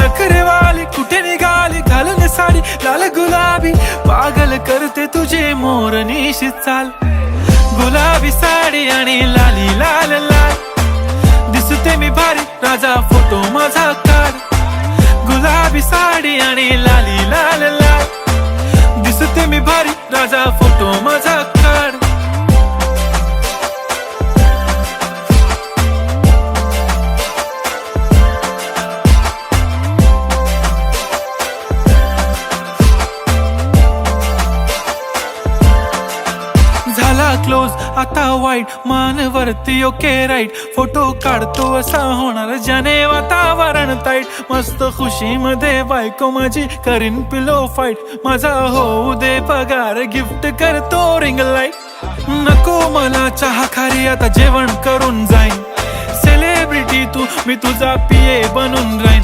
नखरेवाली कुठे निघाली घालून साडी लाल गुलाबी, पागल करते तुझे मोरनीशी चाल. गुलाबी साडी आणि लाली लाल लाल, दिसते मी भारी राजा फोटो माझा काढ. गुलाबी साडी आणि लाली लाल लाल, दिसते मी भारी राजा फोटो माझा काढ. झाला क्लोज आता वाईट, मानवरती ओके राईट, फोटो काढतो असा होणार ज्याने वातावरण ताईट. मस्त खुशी मध्ये बायको माझी करीन पिलो फाईट, माझा होऊ दे पगार गिफ्ट करतो रिंग लाईट. नको मला चहा खारी आता जेवण करून जाईन, सेलिब्रिटी तू मी तुझा पिये बनून राहीन.